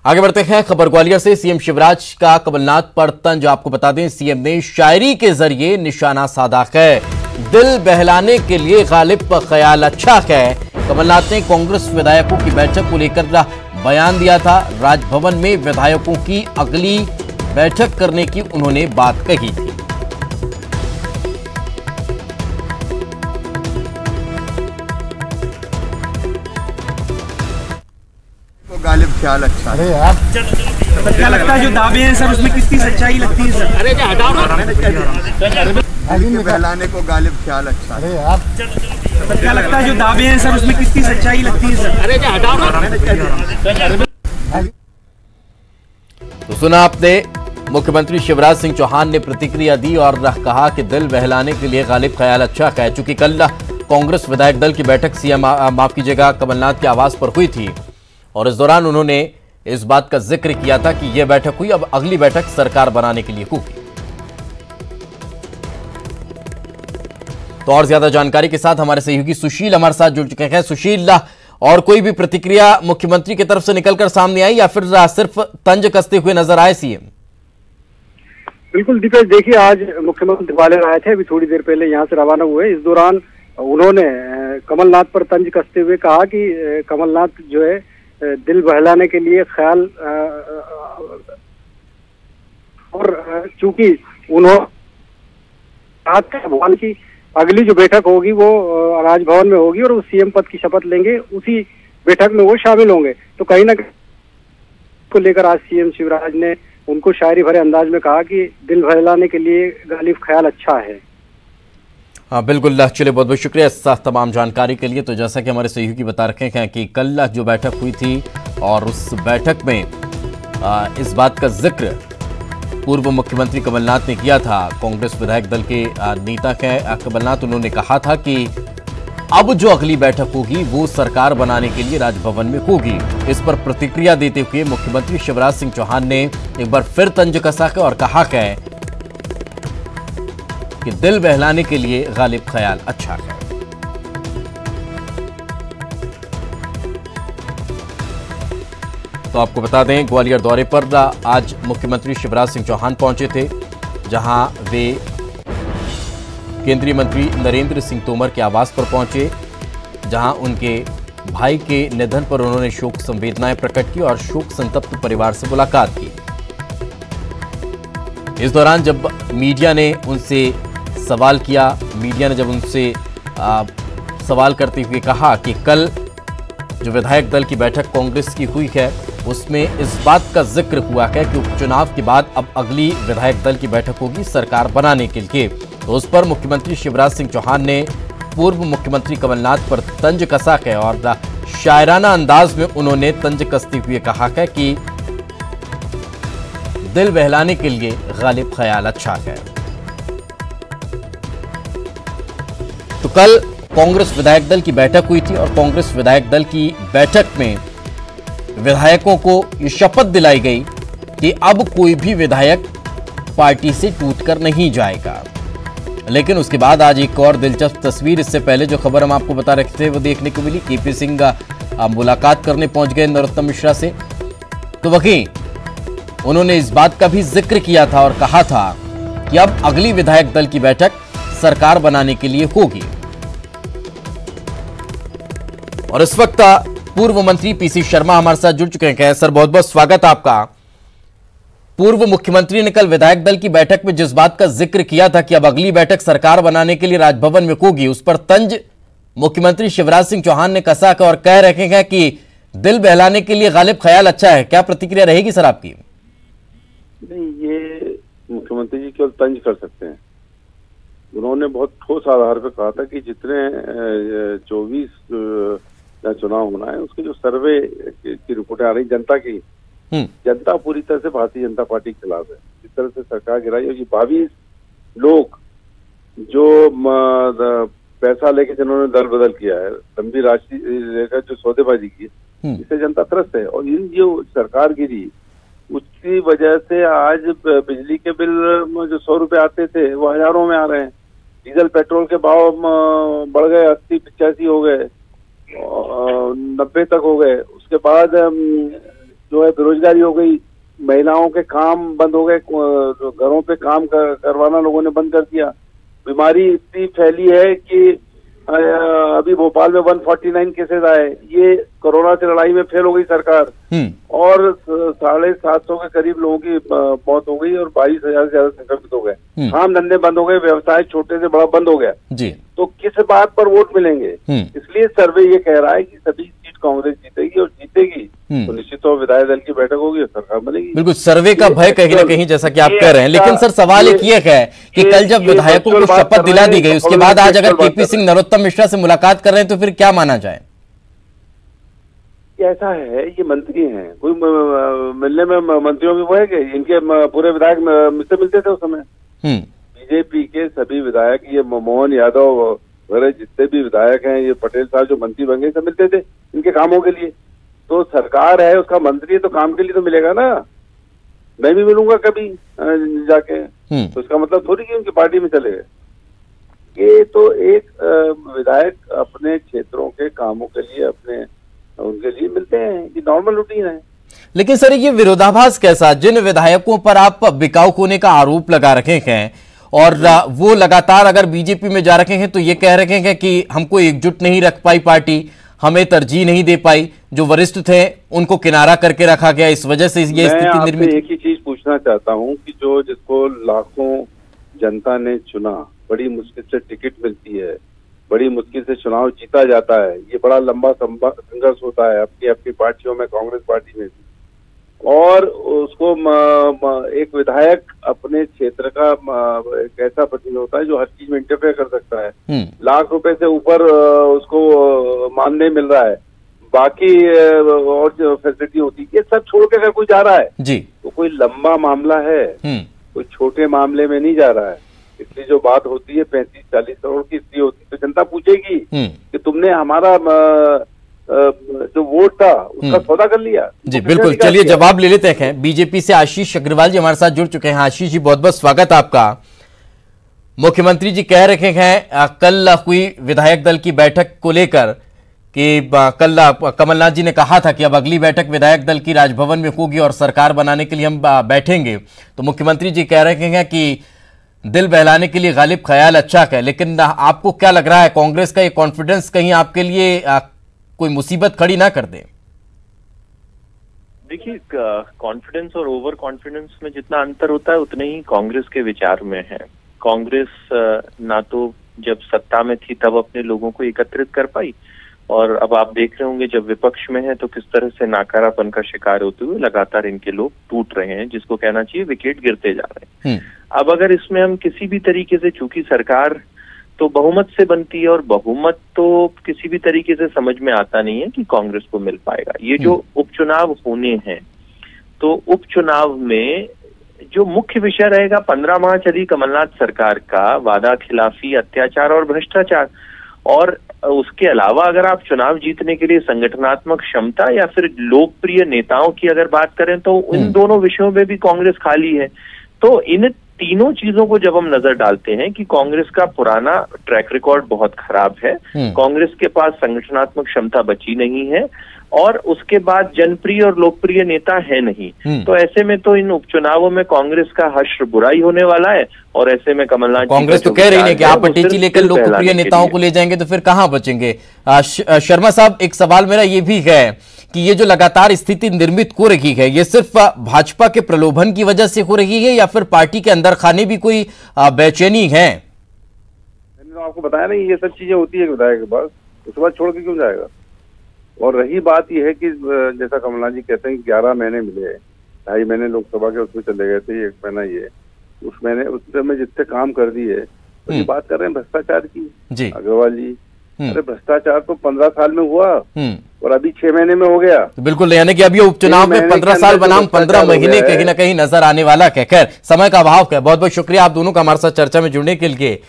आगे बढ़ते हैं। खबर ग्वालियर से। सीएम शिवराज का कमलनाथ पर तंज। आपको बता दें, सीएम ने शायरी के जरिए निशाना साधा है। दिल बहलाने के लिए गालिब का ख्याल अच्छा है। कमलनाथ ने कांग्रेस विधायकों की बैठक को लेकर बयान दिया था। राजभवन में विधायकों की अगली बैठक करने की उन्होंने बात कही थी। गालिब ख्याल अच्छा है। सर क्या लगता है जो दावे हैं सर उसमें कितनी सच्चाई लगती है सर? अरे क्या दिल बहलाने को गालिब ख्याल अच्छा है। सर क्या लगता है जो दावे हैं सर उसमें कितनी सच्चाई लगती है सर? अरे क्या तो सुना आपने, मुख्यमंत्री शिवराज सिंह चौहान ने प्रतिक्रिया दी और कहा कि दिल बहलाने के लिए गालिब ख्याल अच्छा है। चूंकि कल कांग्रेस विधायक दल की बैठक सीएम माफ कीजिएगा कमलनाथ के आवास पर हुई थी और इस दौरान उन्होंने इस बात का जिक्र किया था कि यह बैठक हुई, अब अगली बैठक सरकार बनाने के लिए होगी। तो और ज्यादा जानकारी के साथ हमारे सहयोगी सुशील हमारे साथ जुड़ चुके हैं। सुशील, और कोई भी प्रतिक्रिया मुख्यमंत्री की तरफ से निकलकर सामने आई या फिर सिर्फ तंज कसते हुए नजर आए सीएम? बिल्कुल दीपेश, देखिए आज मुख्यमंत्री ग्वालियर आए थे, अभी थोड़ी देर पहले यहाँ से रवाना हुए। इस दौरान उन्होंने कमलनाथ पर तंज कसते हुए कहा कि कमलनाथ जो है दिल बहलाने के लिए ख्याल, और चूंकि उन्होंने भवन की अगली जो बैठक होगी वो राजभवन में होगी और वो सीएम पद की शपथ लेंगे, उसी बैठक में वो शामिल होंगे। तो कहीं ना कहीं को लेकर आज सीएम शिवराज ने उनको शायरी भरे अंदाज में कहा कि दिल बहलाने के लिए गालिब ख्याल अच्छा है। हाँ बिल्कुल, चलिए बहुत बहुत शुक्रिया इस तमाम जानकारी के लिए। तो जैसा कि हमारे सहयोगी बता रखे हैं कि कल जो बैठक हुई थी और उस बैठक में इस बात का जिक्र पूर्व मुख्यमंत्री कमलनाथ ने किया था। कांग्रेस विधायक दल के नेता हैं कमलनाथ, उन्होंने कहा था कि अब जो अगली बैठक होगी वो सरकार बनाने के लिए राजभवन में होगी। इस पर प्रतिक्रिया देते हुए मुख्यमंत्री शिवराज सिंह चौहान ने एक बार फिर तंज कसा है और कहा है कि दिल बहलाने के लिए गालिब ख्याल अच्छा है। तो आपको बता दें, ग्वालियर दौरे पर आज मुख्यमंत्री शिवराज सिंह चौहान पहुंचे थे, जहां वे केंद्रीय मंत्री नरेंद्र सिंह तोमर के आवास पर पहुंचे, जहां उनके भाई के निधन पर उन्होंने शोक संवेदनाएं प्रकट की और शोक संतप्त परिवार से मुलाकात की। इस दौरान जब मीडिया ने उनसे सवाल किया, मीडिया ने जब उनसे सवाल करते हुए कहा कि कल जो विधायक दल की बैठक कांग्रेस की हुई है उसमें इस बात का जिक्र हुआ है कि उपचुनाव के बाद अब अगली विधायक दल की बैठक होगी सरकार बनाने के लिए, तो उस पर मुख्यमंत्री शिवराज सिंह चौहान ने पूर्व मुख्यमंत्री कमलनाथ पर तंज कसा है और शायराना अंदाज में उन्होंने तंज कसते हुए कहा है कि दिल बहलाने के लिए गालिब ख्याल अच्छा है। तो कल कांग्रेस विधायक दल की बैठक हुई थी और कांग्रेस विधायक दल की बैठक में विधायकों को ये शपथ दिलाई गई कि अब कोई भी विधायक पार्टी से टूटकर नहीं जाएगा। लेकिन उसके बाद आज एक और दिलचस्प तस्वीर, इससे पहले जो खबर हम आपको बता रहे थे वो देखने को मिली। केपी सिंह मुलाकात करने पहुंच गए नरोत्तम मिश्रा से, तो वहीं उन्होंने इस बात का भी जिक्र किया था और कहा था कि अब अगली विधायक दल की बैठक सरकार बनाने के लिए होगी। और इस वक्त पूर्व मंत्री पीसी शर्मा हमारे साथ जुड़ चुके हैं। सर बहुत बहुत स्वागत आपका। पूर्व मुख्यमंत्री ने कल विधायक दल की बैठक में जिस बात का जिक्र किया था कि अब अगली बैठक सरकार बनाने के लिए राजभवन में होगी, उस पर तंज मुख्यमंत्री शिवराज सिंह चौहान ने कसा और कह रखे हैं कि दिल बहलाने के लिए गालिब ख्याल अच्छा है। क्या प्रतिक्रिया रहेगी सर आपकी? नहीं, ये मुख्यमंत्री जी केवल तंज कर सकते हैं। उन्होंने बहुत ठोस आधार पर कहा था कि जितने 24 चुनाव होना है उसके जो सर्वे की रिपोर्टें आ रही जनता की, जनता पूरी तरह से भारतीय जनता पार्टी के खिलाफ है। जिस तरह से सरकार गिराई और ये 22 लोग जो पैसा लेके जिन्होंने दल बदल किया है, लंबी राशि लेकर जो सौदेबाजी की, इससे जनता त्रस्त है। और इन जो सरकार गिरी उसकी वजह से आज बिजली के बिल जो 100 रुपए आते थे वो हजारों में आ रहे हैं। डीजल पेट्रोल के भाव बढ़ गए, 80-85 हो गए, 90 तक हो गए। उसके बाद जो है बेरोजगारी हो गई, महिलाओं के काम बंद हो गए, घरों पे काम करवाना लोगों ने बंद कर दिया। बीमारी इतनी फैली है कि अभी भोपाल में 149 केसेस आए। ये कोरोना से लड़ाई में फेल हो गई सरकार, और 750 के करीब लोगों की मौत हो गई और 22,000 से ज्यादा संक्रमित हो गए। काम धंधे बंद हो गए, व्यवसाय छोटे से बड़ा बंद हो गया जी। तो किस बात पर वोट मिलेंगे? इसलिए सर्वे ये कह रहा है कि सभी सीट कांग्रेस जीतेगी, और जीतेगी तो निश्चित तौर विधायक दल की बैठक होगी और सरकार बनेगी। बिल्कुल, सर्वे का भय कहीं ना कहीं जैसा कि आप कह रहे हैं, लेकिन सर सवाल एक ये है कि कल जब विधायकों को शपथ दिला दी गई, उसके बाद आज अगर केपी सिंह नरोत्तम मिश्रा से मुलाकात कर रहे हैं तो फिर क्या माना जाए? ऐसा है, ये मंत्री हैं, कोई मिलने में मंत्रियों की वो है कि इनके पूरे विधायक मुझसे मिलते थे उस समय। बीजेपी के सभी विधायक, ये मोहन यादव वगैरह जितने भी विधायक हैं, ये पटेल साहब जो मंत्री बन गए, सब मिलते थे इनके कामों के लिए। तो सरकार है, उसका मंत्री है, तो काम के लिए तो मिलेगा ना। मैं भी मिलूंगा कभी जाके, तो इसका मतलब थोड़ी कि उनकी पार्टी में चले गए। ये तो एक विधायक अपने क्षेत्रों के कामों के लिए अपने उनके लिए मिलते हैं, ये नॉर्मल रूटीन है। लेकिन सर ये विरोधाभास कैसा, जिन विधायकों पर आप बिकाऊ होने का आरोप लगा रखे हैं और वो लगातार अगर बीजेपी में जा रखे हैं तो ये कह रखे हैं कि हमको एकजुट नहीं रख पाई पार्टी, हमें तरजीह नहीं दे पाई, जो वरिष्ठ थे उनको किनारा करके रखा गया, इस वजह से ये स्थिति निर्मित। एक ही चीज पूछना चाहता हूँ कि जो जिसको लाखों जनता ने चुना, बड़ी मुश्किल से टिकट मिलती है, बड़ी मुश्किल से चुनाव जीता जाता है, ये बड़ा लंबा संघर्ष होता है अपनी अपनी पार्टियों में, कांग्रेस पार्टी में भी, और उसको एक विधायक अपने क्षेत्र का एक ऐसा प्रतिनिधि होता है जो हर चीज में इंटरफेयर कर सकता है। लाख रुपए से ऊपर उसको मानदेय मिल रहा है, बाकी और जो फैसिलिटी होती है, ये सब छोड़ के अगर कोई जा रहा है जी, तो कोई लंबा मामला है, कोई छोटे मामले में नहीं जा रहा है। इसलिए जो बात होती है 35-40 करोड़ की, इसलिए होती है तो जनता पूछेगी कि तुमने हमारा जो वोट था उसका सौदा कर लिया जी। बिल्कुल, चलिए जवाब ले लेते हैं। बीजेपी से आशीष अग्रवाल जी हमारे साथ जुड़ चुके हैं। आशीष जी, बहुत बहुत स्वागत आपका। मुख्यमंत्री जी कह रहे हैं कल हुई विधायक दल की बैठक को लेकर कि कल कमलनाथ जी ने कहा था कि अब अगली बैठक विधायक दल की राजभवन में होगी और सरकार बनाने के लिए हम बैठेंगे। तो मुख्यमंत्री जी कह रहे हैं कि दिल बहलाने के लिए गालिब ख्याल अच्छा है, लेकिन आपको क्या लग रहा है, कांग्रेस का ये कॉन्फिडेंस कहीं आपके लिए कोई मुसीबत खड़ी ना कर दे? देखिए, कॉन्फिडेंस और ओवर कॉन्फिडेंस में जितना अंतर होता है उतने ही कांग्रेस के विचार में है। कांग्रेस ना तो जब सत्ता में थी तब अपने लोगों को एकत्रित कर पाई, और अब आप देख रहे होंगे जब विपक्ष में है तो किस तरह से नाकारापन का शिकार होते हुए लगातार इनके लोग टूट रहे हैं, जिसको कहना चाहिए विकेट गिरते जा रहे हैं। अब अगर इसमें हम किसी भी तरीके से, चूंकि सरकार तो बहुमत से बनती है और बहुमत तो किसी भी तरीके से समझ में आता नहीं है कि कांग्रेस को मिल पाएगा। ये जो उपचुनाव होने हैं, तो उपचुनाव में जो मुख्य विषय रहेगा 15 माह चली कमलनाथ सरकार का वादा खिलाफी, अत्याचार और भ्रष्टाचार, और उसके अलावा अगर आप चुनाव जीतने के लिए संगठनात्मक क्षमता या फिर लोकप्रिय नेताओं की अगर बात करें तो इन दोनों विषयों में भी कांग्रेस खाली है। तो इन तीनों चीजों को जब हम नजर डालते हैं कि कांग्रेस का पुराना ट्रैक रिकॉर्ड बहुत खराब है, कांग्रेस के पास संगठनात्मक क्षमता बची नहीं है, और उसके बाद जनप्रिय और लोकप्रिय नेता है नहीं, तो ऐसे में तो इन उपचुनावों में कांग्रेस का हश्र बुराई होने वाला है। और ऐसे में कमलनाथ कांग्रेस तो कह रही है कि आप अटैची लेकर लोकप्रिय नेताओं को ले जाएंगे तो फिर कहां बचेंगे? शर्मा साहब, एक सवाल मेरा ये भी है कि ये जो लगातार स्थिति निर्मित हो रही है, ये सिर्फ भाजपा के प्रलोभन की वजह से हो रही है या फिर पार्टी के अंदर खाने भी कोई बेचैनी है? मैंने तो आपको बताया नहीं, ये सब चीजें होती है विधायक के पास, उसके बाद छोड़ के क्यों जाएगा? और रही बात यह है कि जैसा कमलनाथ जी कहते हैं कि 11 महीने मिले, 2.5 महीने लोकसभा के उसमें चले गए थे, 1 महीना ये, उसमें जितने काम कर दिए, तो ये बात कर रहे हैं भ्रष्टाचार की अग्रवाल जी। अरे भ्रष्टाचार तो 15 साल में हुआ और अभी 6 महीने में हो गया। तो बिल्कुल, यानी कि अभी उपचुनाव में 15 साल बनाम 15 महीने कहीं ना कहीं नजर आने वाला है। खैर, समय का अभाव है। बहुत बहुत शुक्रिया आप दोनों का हमारे साथ चर्चा में जुड़ने के लिए।